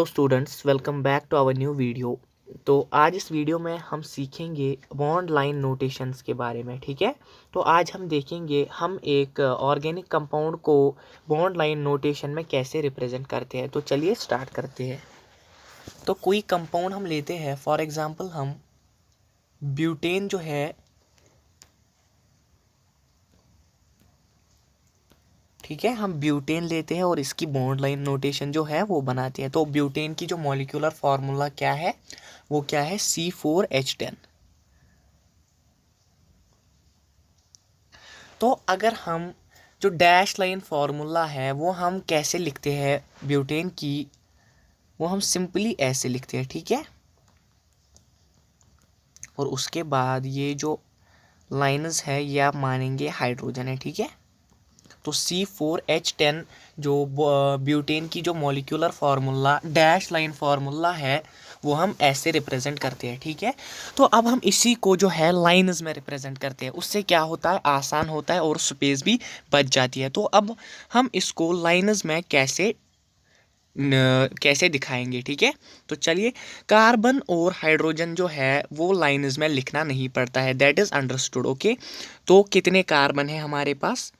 Hello students, welcome back to our new video. तो आज इस वीडियो में हम सीखेंगे बॉन्ड लाइन नोटेशंस के बारे में। ठीक है, तो आज हम देखेंगे हम एक ऑर्गेनिक कंपाउंड को बॉन्ड लाइन नोटेशन में कैसे रिप्रेजेंट करते हैं। तो चलिए स्टार्ट करते हैं। तो कोई कंपाउंड हम लेते हैं, फॉर एग्जांपल हम ब्यूटेन जो है, ठीक है, हम ब्यूटेन लेते हैं और इसकी बॉन्ड लाइन नोटेशन जो है वो बनाते हैं। तो ब्यूटेन की जो मॉलिक्यूलर फार्मूला क्या है, वो क्या है, C4H10। तो अगर हम जो डैश लाइन फार्मूला है वो हम कैसे लिखते हैं ब्यूटेन की, वो हम सिंपली ऐसे लिखते हैं। ठीक है, और उसके बाद ये जो लाइन्स है ये आप मानेंगे हाइड्रोजन है। ठीक है, तो C4H10 जो ब्यूटेन की जो molecular formula dash line formula है वो हम ऐसे रिप्रेजेंट करते हैं। ठीक है, तो अब हम इसी को जो है लाइन्स में रिप्रेजेंट करते हैं। उससे क्या होता है, आसान होता है और स्पेस भी बच जाती है। तो अब हम इसको लाइन्स में कैसे दिखाएंगे। ठीक है, तो चलिए, कार्बन और हाइड्रोजन जो है वो लाइन्स में लिखना नहीं पड़ता है, दैट इज अंडरस्टूड। ओके, तो कितने कार्बन है हमारे पास,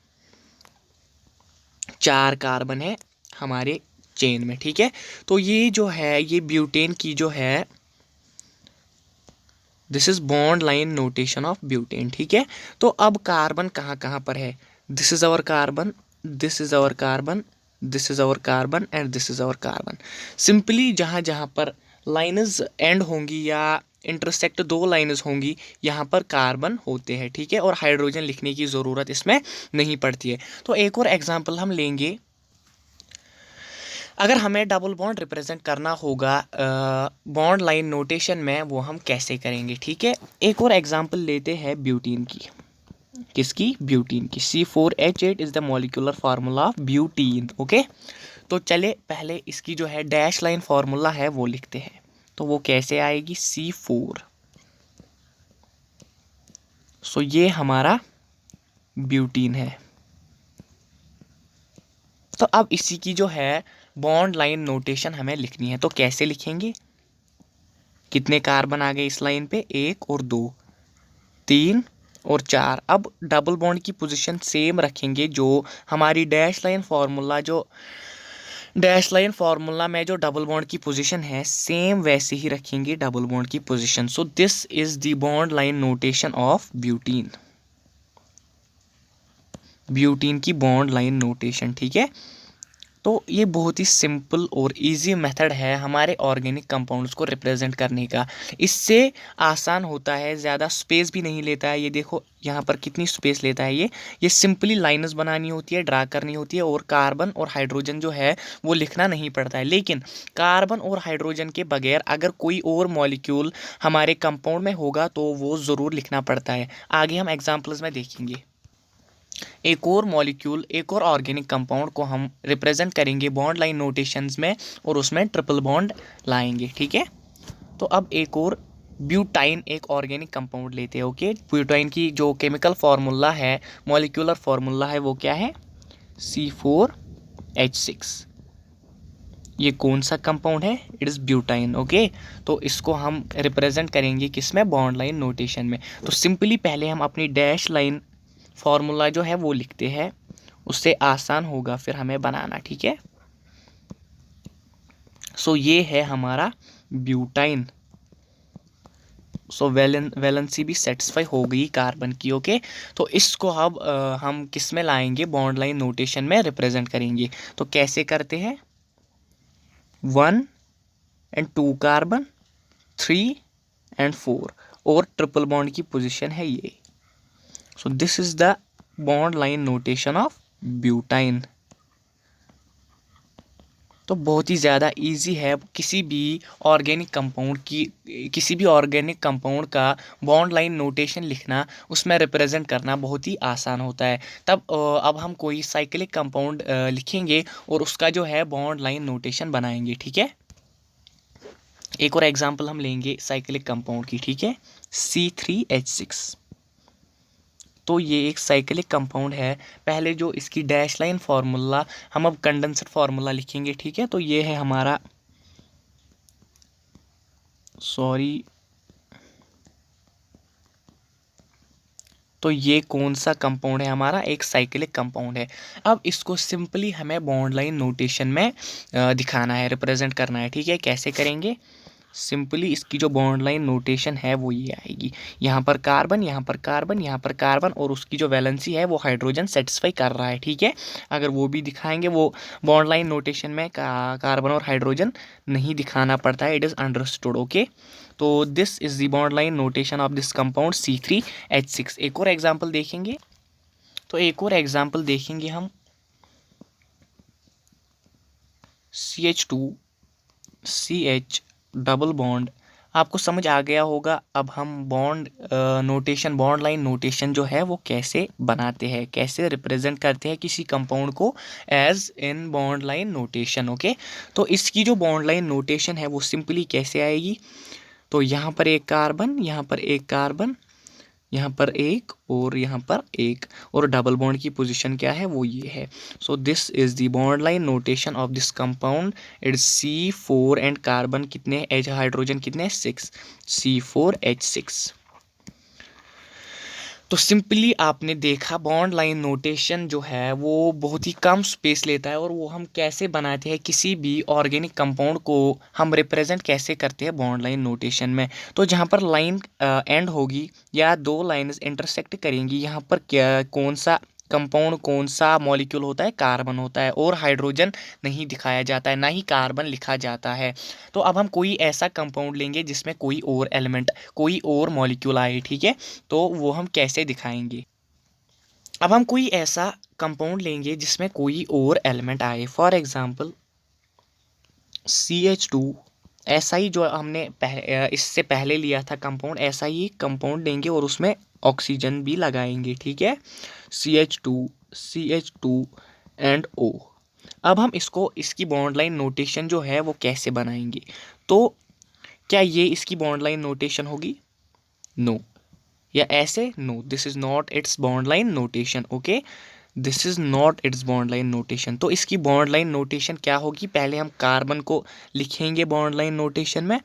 4 कार्बन है हमारे चेन में। ठीक है, तो ये जो है ये ब्यूटेन की जो है, this is bond line notation of butane. ठीक है, तो अब कार्बन कहाँ कहाँ पर है, this is our carbon, this is our carbon, this is our carbon and this is our carbon. Simply जहाँ जहाँ पर लाइन्स एंड होंगी या इंटरसेक्ट दो लाइन्स होंगी, यहाँ पर कार्बन होते हैं। ठीक है, और हाइड्रोजन लिखने की ज़रूरत इसमें नहीं पड़ती है। तो एक और एग्जांपल हम लेंगे। अगर हमें डबल बॉन्ड रिप्रेजेंट करना होगा बॉन्ड लाइन नोटेशन में, वो हम कैसे करेंगे। ठीक है, एक और एग्जांपल लेते हैं ब्यूटीन की। किसकी, ब्यूटीन की। C4H8 is the molecular formula of butene. Okay, तो चले पहले इसकी जो है डैश लाइन फार्मूला है वो लिखते हैं। तो वो कैसे आएगी, C4। सो ये हमारा ब्यूटीन है। तो अब इसी की जो है बॉन्ड लाइन नोटेशन हमें लिखनी है। तो कैसे लिखेंगे, कितने कार्बन आ गए इस लाइन पे, 1 और 2, 3 और 4। अब डबल बॉन्ड की पोजीशन सेम रखेंगे, जो हमारी डैश लाइन फार्मूला में जो डबल बॉन्ड की पोजीशन है सेम वैसे ही रखेंगे डबल बॉन्ड की position. So this is the bond line notation of butene, butene की बॉन्ड लाइन नोटेशन। ठीक है, तो ये बहुत ही सिंपल और इजी मेथड है हमारे ऑर्गेनिक कंपाउंड्स को रिप्रेजेंट करने का। इससे आसान होता है, ज़्यादा स्पेस भी नहीं लेता है। ये देखो यहाँ पर कितनी स्पेस लेता है ये सिंपली लाइन्स बनानी होती है, ड्रा करनी होती है, और कार्बन और हाइड्रोजन जो है वो लिखना नहीं पड़ता है। लेकिन कार्बन और हाइड्रोजन के बगैर अगर कोई और मॉलिक्यूल हमारे कंपाउंड में होगा तो वो ज़रूर लिखना पड़ता है। आगे हम एग्जाम्पल्स में देखेंगे। एक और मॉलिक्यूल, एक और ऑर्गेनिक कंपाउंड को हम रिप्रेजेंट करेंगे बॉन्ड लाइन नोटेशंस में, और उसमें ट्रिपल बॉन्ड लाएंगे। ठीक है, तो अब एक और ब्यूटाइन एक ऑर्गेनिक कंपाउंड लेते हैं। ओके, ब्यूटाइन की जो केमिकल फार्मूला है, मॉलिक्यूलर फार्मूला है, वो क्या है, C4H6। ये कौन सा कंपाउंड है, इट इज़ ब्यूटाइन। ओके, तो इसको हम रिप्रेजेंट करेंगे किसमें, बॉन्ड लाइन नोटेशन में। तो सिंपली पहले हम अपनी डैश लाइन फार्मूला जो है वो लिखते हैं, उससे आसान होगा फिर हमें बनाना। ठीक है, सो ये है हमारा ब्यूटाइन। सो वैलेंसी भी सेटिस्फाई हो गई कार्बन की। ओके, तो इसको अब हम किस में लाएंगे, बॉन्ड लाइन नोटेशन में रिप्रेजेंट करेंगे। तो कैसे करते हैं, 1 एंड 2 कार्बन, 3 एंड 4, और ट्रिपल बॉन्ड की पोजीशन है ये। So this is the bond line notation of butyne. तो बहुत ही ज़्यादा इजी है, किसी भी ऑर्गेनिक कंपाउंड का बॉन्ड लाइन नोटेशन लिखना, उसमें रिप्रेजेंट करना बहुत ही आसान होता है। तब अब हम कोई साइक्लिक कंपाउंड लिखेंगे और उसका जो है बॉन्ड लाइन नोटेशन बनाएंगे। ठीक है, एक और एग्जांपल हम लेंगे साइक्लिक कंपाउंड की। ठीक है, C3H6। तो ये एक साइक्लिक कंपाउंड है। पहले जो इसकी डैश लाइन फार्मूला, हम अब कंडेंसर फार्मूला लिखेंगे। ठीक है, तो ये है हमारा सॉरी, तो ये कौन सा कंपाउंड है हमारा, एक साइक्लिक कंपाउंड है। अब इसको सिंपली हमें बॉन्ड लाइन नोटेशन में दिखाना है, रिप्रेजेंट करना है, ठीक है। कैसे करेंगे, सिंपली इसकी जो बॉन्ड लाइन नोटेशन है वो ये आएगी, यहाँ पर कार्बन, यहाँ पर कार्बन, यहाँ पर कार्बन, और उसकी जो वैलेंसी है वो हाइड्रोजन सेटिस्फाई कर रहा है, ठीक है। अगर वो भी दिखाएंगे, वो बॉन्ड लाइन नोटेशन में कार्बन और हाइड्रोजन नहीं दिखाना पड़ता है, इट इज़ अंडरस्टूड, ओके। तो this is the bond line notation of this compound C3H6। एक और एग्जांपल देखेंगे, तो एक और एग्जांपल देखेंगे हम, CH2CH डबल बॉन्ड। आपको समझ आ गया होगा। अब हम bond notation, bond line notation जो है वो कैसे बनाते हैं, कैसे रिप्रेजेंट करते हैं किसी कंपाउंड को as in bond line notation, okay. तो इसकी जो बॉन्ड लाइन नोटेशन है वो सिंपली कैसे आएगी, तो यहाँ पर एक कार्बन, यहाँ पर एक कार्बन, यहाँ पर एक और यहाँ पर एक, और डबल बॉन्ड की पोजीशन क्या है वो ये है। So this is the bond line notation of this compound. It's C4 and carbon कितने, एच हाइड्रोजन कितने, 6, C4H6। तो सिंपली आपने देखा बॉन्ड लाइन नोटेशन जो है वो बहुत ही कम स्पेस लेता है, और वो हम कैसे बनाते हैं, किसी भी ऑर्गेनिक कंपाउंड को हम रिप्रेजेंट कैसे करते हैं बॉन्ड लाइन नोटेशन में। तो जहाँ पर लाइन एंड होगी या दो लाइन्स इंटरसेक्ट करेंगी, यहाँ पर क्या, कौन सा कंपाउंड, कौन सा मॉलिक्यूल होता है, कार्बन होता है, और हाइड्रोजन नहीं दिखाया जाता है, ना ही कार्बन लिखा जाता है। तो अब हम कोई ऐसा कंपाउंड लेंगे जिसमें कोई और एलिमेंट, कोई और मॉलिक्यूल आए, ठीक है। तो वो हम कैसे दिखाएंगे, अब हम कोई ऐसा कंपाउंड लेंगे जिसमें कोई और एलिमेंट आए, फॉर एग्जांपल CH2, ऐसा ही जो हमने इससे पहले लिया था कंपाउंड, ऐसा ही कंपाउंड लेंगे और उसमें ऑक्सीजन भी लगाएंगे, ठीक है। CH2 and O। अब हम इसको, इसकी बॉन्ड लाइन नोटेशन जो है वो कैसे बनाएंगे, तो क्या ये इसकी बॉन्ड लाइन नोटेशन होगी, नो, या ऐसे, no, this is not its bond line notation, okay, this is not its bond line notation. तो इसकी बॉन्ड लाइन नोटेशन क्या होगी, पहले हम कार्बन को लिखेंगे बॉन्ड लाइन नोटेशन में,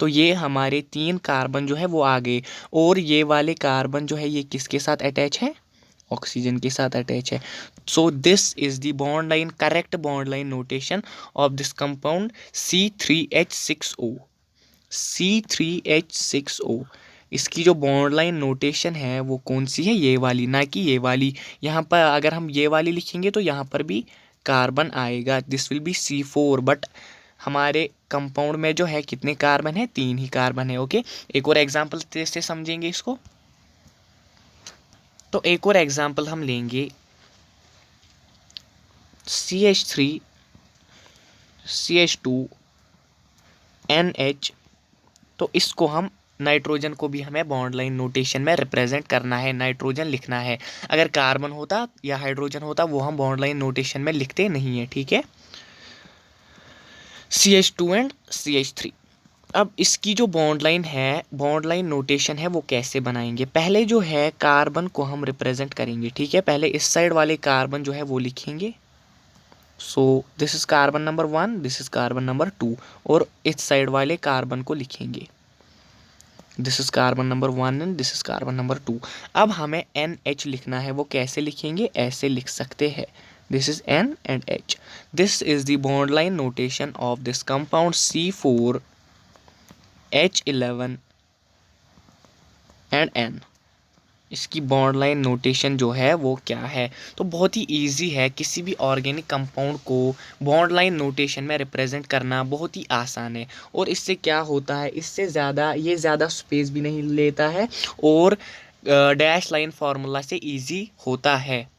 तो ये हमारे 3 कार्बन जो है वो आ गए, और ये वाले कार्बन जो है ये किसके साथ अटैच है, ऑक्सीजन के साथ अटैच है। So this is the bond line, correct bond line notation of this compound C3H6O। C3H6O, इसकी जो बॉन्ड लाइन नोटेशन है वो कौन सी है, ये वाली, ना कि ये वाली। यहाँ पर अगर हम ये वाली लिखेंगे तो यहाँ पर भी कार्बन आएगा, this will be C4, but हमारे कंपाउंड में जो है कितने कार्बन है, 3 ही कार्बन है, ओके। एक और एग्जांपल से समझेंगे इसको, तो एक और एग्जांपल हम लेंगे CH3 CH2 NH। तो इसको हम, नाइट्रोजन को भी हमें बॉन्ड लाइन नोटेशन में रिप्रेजेंट करना है, नाइट्रोजन लिखना है। अगर कार्बन होता या हाइड्रोजन होता वो हम बॉन्ड लाइन नोटेशन में लिखते नहीं है, ठीक है। CH2 and CH3। अब इसकी जो बॉन्ड लाइन है, बॉन्ड लाइन नोटेशन है वो कैसे बनाएंगे, पहले जो है कार्बन को हम रिप्रेजेंट करेंगे, ठीक है। पहले इस साइड वाले कार्बन जो है वो लिखेंगे, so this is carbon number 1, this is carbon number 2, और इस साइड वाले कार्बन को लिखेंगे, this is carbon number 1 and this is carbon number 2। अब हमें NH लिखना है, वो कैसे लिखेंगे, ऐसे लिख सकते हैं, this is N and H। This is the bond line notation of this compound C4H11 and N। इसकी बॉन्ड लाइन नोटेशन जो है वो क्या है, तो बहुत ही इजी है, किसी भी ऑर्गेनिक कंपाउंड को बॉन्ड लाइन नोटेशन में रिप्रेजेंट करना बहुत ही आसान है। और इससे क्या होता है, इससे ज़्यादा, ये ज़्यादा स्पेस भी नहीं लेता है, और डैश लाइन फार्मूला से इजी होता है।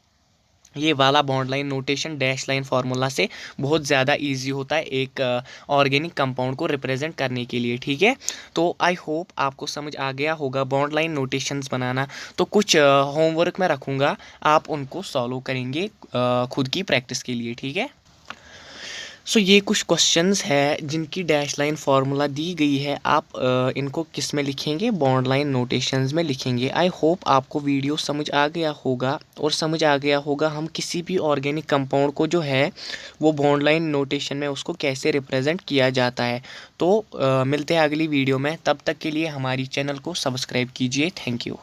ये वाला bond line notation dash line formula से बहुत ज़्यादा इजी होता है एक ऑर्गेनिक कंपाउंड को रिप्रेजेंट करने के लिए, ठीक है। तो आई होप आपको समझ आ गया होगा बॉन्ड लाइन नोटेशंस बनाना। तो कुछ होमवर्क में रखूँगा, आप उनको सॉल्व करेंगे खुद की प्रैक्टिस के लिए, ठीक है। सो ये कुछ क्वेश्चंस है जिनकी डैश लाइन फार्मूला दी गई है, आप इनको किस में लिखेंगे, बॉन्ड लाइन नोटेशंस में लिखेंगे। आई होप आपको वीडियो समझ आ गया होगा, और समझ आ गया होगा हम किसी भी ऑर्गेनिक कंपाउंड को जो है वो बॉन्ड लाइन नोटेशन में उसको कैसे रिप्रेजेंट किया जाता है। तो मिलते हैं अगली वीडियो में, तब तक के लिए हमारी चैनल को सब्सक्राइब कीजिए। Thank you.